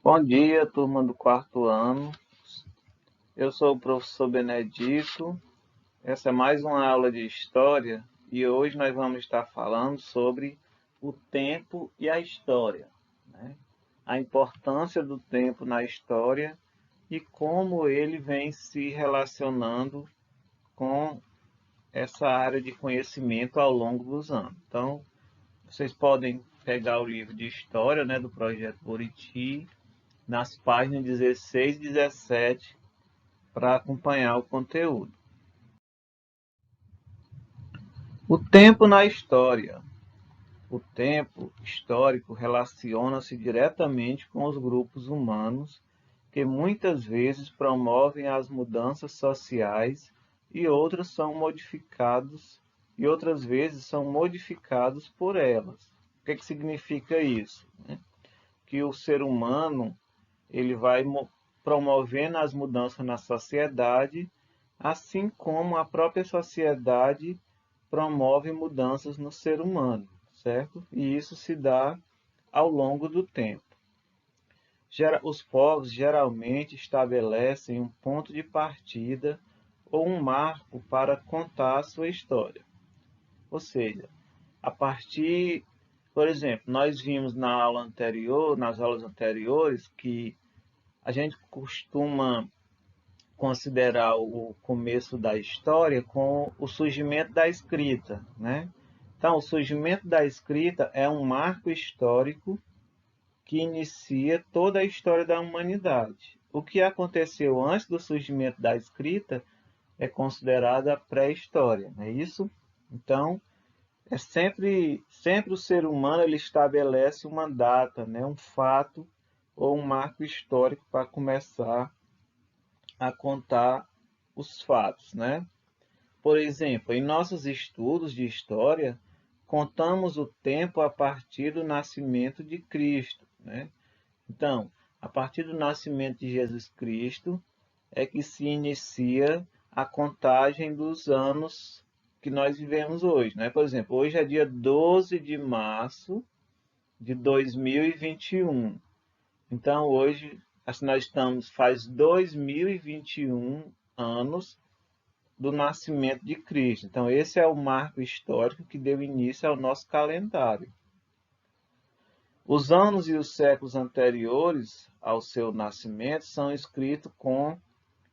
Bom dia, turma do quarto ano. Eu sou o professor Benedito. Essa é mais uma aula de história e hoje nós vamos estar falando sobre o tempo e a história, né? A importância do tempo na história e como ele vem se relacionando com essa área de conhecimento ao longo dos anos. Então, vocês podem pegar o livro de história, né, do Projeto Buriti, nas páginas 16 e 17 para acompanhar o conteúdo. O tempo na história. O tempo histórico relaciona-se diretamente com os grupos humanos que muitas vezes promovem as mudanças sociais e outras vezes são modificados por elas. O que significa isso? Que o ser humano ele vai promovendo as mudanças na sociedade, assim como a própria sociedade promove mudanças no ser humano, certo? E isso se dá ao longo do tempo. Os povos geralmente estabelecem um ponto de partida ou um marco para contar a sua história. Ou seja, a partir, por exemplo, nós vimos nas aulas anteriores, que a gente costuma considerar o começo da história com o surgimento da escrita, né? Então, o surgimento da escrita é um marco histórico que inicia toda a história da humanidade. O que aconteceu antes do surgimento da escrita é considerado a pré-história, não é isso? Então, é sempre o ser humano ele estabelece uma data, né, um fato ou um marco histórico para começar a contar os fatos, né? Por exemplo, em nossos estudos de história, contamos o tempo a partir do nascimento de Cristo, né? Então, a partir do nascimento de Jesus Cristo é que se inicia a contagem dos anos que nós vivemos hoje, né? Por exemplo, hoje é dia 12 de março de 2021. Então, hoje, assim, faz 2021 anos do nascimento de Cristo. Então, esse é o marco histórico que deu início ao nosso calendário. Os anos e os séculos anteriores ao seu nascimento são escritos com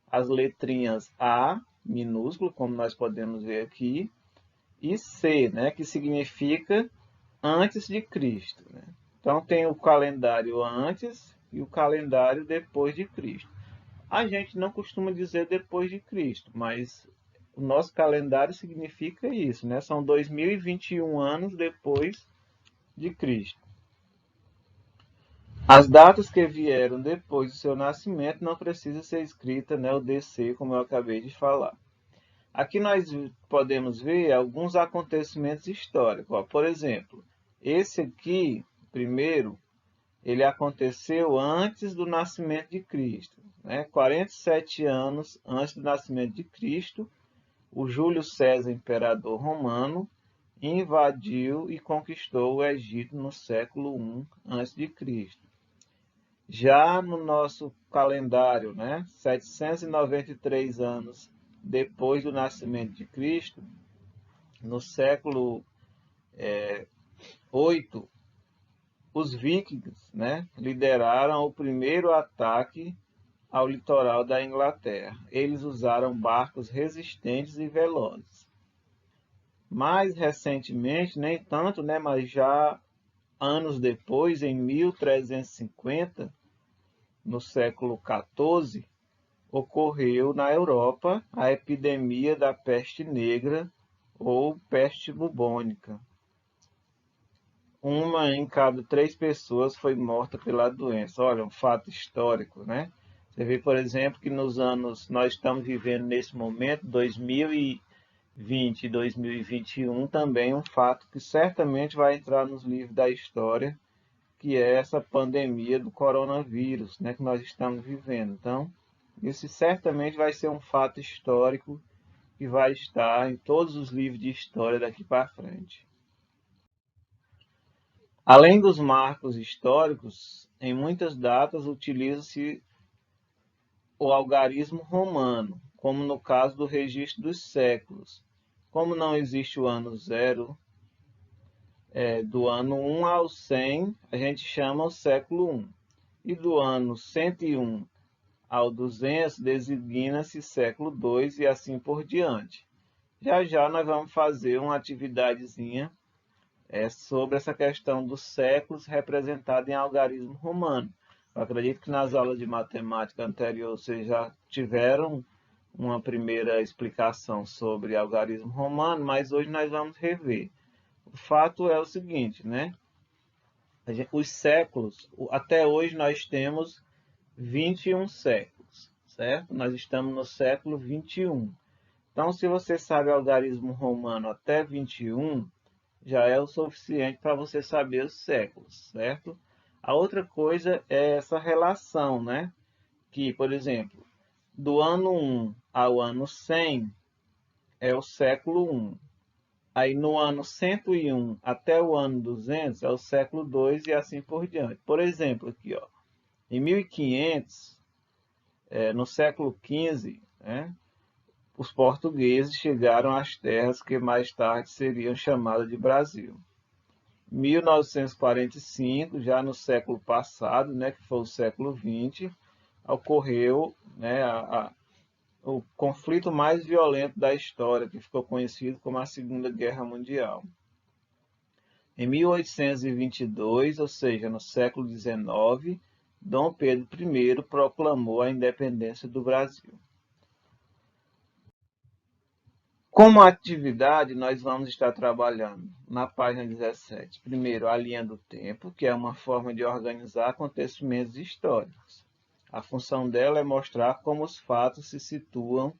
as letrinhas A, minúsculo, como nós podemos ver aqui, e C, né, que significa antes de Cristo, né? Então, tem o calendário antes e o calendário depois de Cristo. A gente não costuma dizer depois de Cristo, mas o nosso calendário significa isso, né? São 2021 anos depois de Cristo. As datas que vieram depois do seu nascimento não precisam ser escritas, né, o DC, como eu acabei de falar. Aqui nós podemos ver alguns acontecimentos históricos. Por exemplo, esse aqui, primeiro, ele aconteceu antes do nascimento de Cristo, né? 47 anos antes do nascimento de Cristo, o Júlio César, imperador romano, invadiu e conquistou o Egito no século I a.C. Já no nosso calendário, né, 793 anos depois do nascimento de Cristo, no século VIII, os vikings, né, lideraram o primeiro ataque ao litoral da Inglaterra. Eles usaram barcos resistentes e velozes. Mais recentemente, nem tanto, né, mas já anos depois, em 1350, no século XIV, ocorreu na Europa a epidemia da peste negra ou peste bubônica. Uma em cada 3 pessoas foi morta pela doença. Olha, um fato histórico, né? Você vê, por exemplo, que nós estamos vivendo nesse momento, 2020 e 2021, também um fato que certamente vai entrar nos livros da história, que é essa pandemia do coronavírus, né, que nós estamos vivendo. Então, isso certamente vai ser um fato histórico que vai estar em todos os livros de história daqui para frente. Além dos marcos históricos, em muitas datas utiliza-se o algarismo romano, como no caso do registro dos séculos. Como não existe o ano zero, do ano 1 ao 100, a gente chama o século 1. E do ano 101 ao 200, designa-se século 2 e assim por diante. Já já nós vamos fazer uma atividadezinha sobre essa questão dos séculos representado em algarismo romano. Eu acredito que nas aulas de matemática anterior vocês já tiveram uma primeira explicação sobre algarismo romano, mas hoje nós vamos rever. O fato é o seguinte, né? Os séculos, até hoje nós temos 21 séculos, certo? Nós estamos no século 21. Então, se você sabe algarismo romano até 21, já é o suficiente para você saber os séculos, certo? A outra coisa é essa relação, né? Que, por exemplo, do ano 1 ao ano 100 é o século 1. Aí no ano 101 até o ano 200 é o século 2 e assim por diante. Por exemplo, aqui, ó, em 1500, no século 15, né, os portugueses chegaram às terras que mais tarde seriam chamadas de Brasil. 1945, já no século passado, né, que foi o século 20, ocorreu, né, o conflito mais violento da história, que ficou conhecido como a Segunda Guerra Mundial. Em 1822, ou seja, no século XIX, Dom Pedro I proclamou a independência do Brasil. Como atividade, nós vamos estar trabalhando na página 17. Primeiro, a linha do tempo, que é uma forma de organizar acontecimentos históricos. A função dela é mostrar como os fatos se situam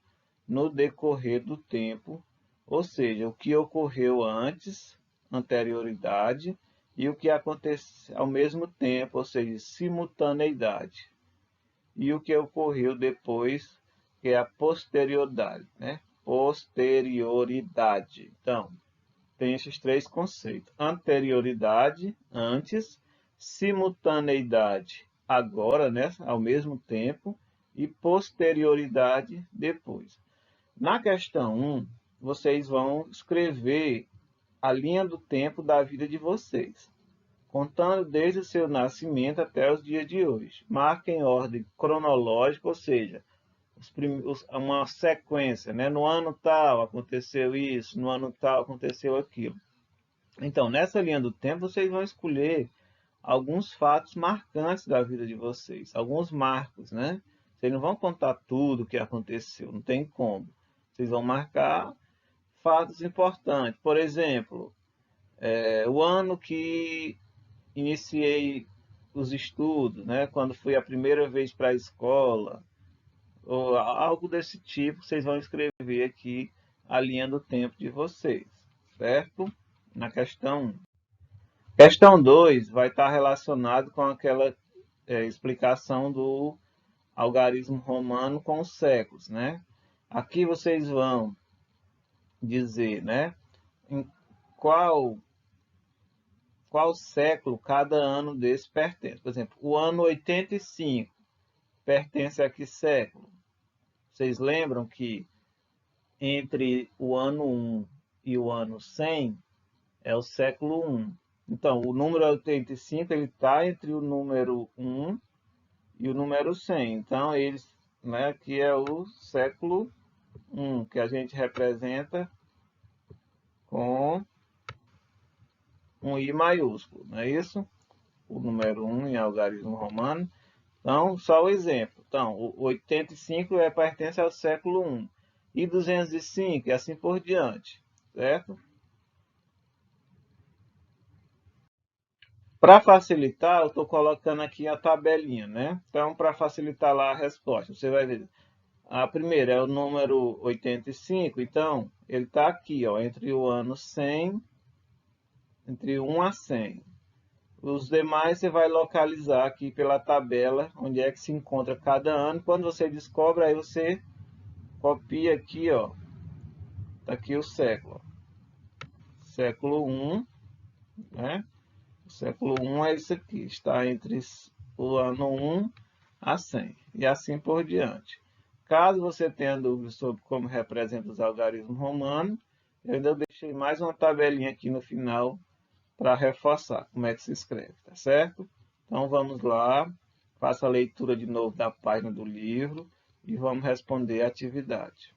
no decorrer do tempo, ou seja, o que ocorreu antes, anterioridade, e o que aconteceu ao mesmo tempo, ou seja, simultaneidade. E o que ocorreu depois, que é a posterioridade, né? Posterioridade. Então, tem esses três conceitos: anterioridade, antes; simultaneidade, agora, né, ao mesmo tempo; e posterioridade, depois. Na questão 1, vocês vão escrever a linha do tempo da vida de vocês, contando desde o seu nascimento até os dias de hoje. Marque em ordem cronológica, ou seja, uma sequência, né? No ano tal aconteceu isso, no ano tal aconteceu aquilo. Então, nessa linha do tempo, vocês vão escolher alguns fatos marcantes da vida de vocês, alguns marcos, né? Vocês não vão contar tudo o que aconteceu, não tem como. Vocês vão marcar fatos importantes. Por exemplo, o ano que iniciei os estudos, né? Quando fui a primeira vez para a escola, ou algo desse tipo, vocês vão escrever aqui a linha do tempo de vocês, certo? Na questão 1. Questão 2 vai estar relacionado com aquela explicação do algarismo romano com os séculos, né? Aqui vocês vão dizer, né, em qual século cada ano desse pertence. Por exemplo, o ano 85 pertence a que século? Vocês lembram que entre o ano 1 e o ano 100 é o século 1. Então, o número 85 está entre o número 1 e o número 100. Então, eles, né, aqui é o século 1, que a gente representa com um I maiúsculo, não é isso? O número 1 em algarismo romano. Então, só o exemplo. Então, o 85 pertence ao século 1. E 205 e assim por diante, certo? Para facilitar, eu estou colocando aqui a tabelinha, né? Então, para facilitar lá a resposta, você vai ver. A primeira é o número 85, então, ele está aqui, ó, entre o ano 100, entre 1 a 100. Os demais você vai localizar aqui pela tabela, onde é que se encontra cada ano. Quando você descobre, aí você copia aqui, ó, tá aqui o século. Século 1, né? O século 1 é isso aqui, está entre o ano 1 a 100, e assim por diante. Caso você tenha dúvidas sobre como representa os algarismos romanos, eu ainda deixei mais uma tabelinha aqui no final para reforçar como é que se escreve, tá certo? Então vamos lá, faça a leitura de novo da página do livro e vamos responder a atividade.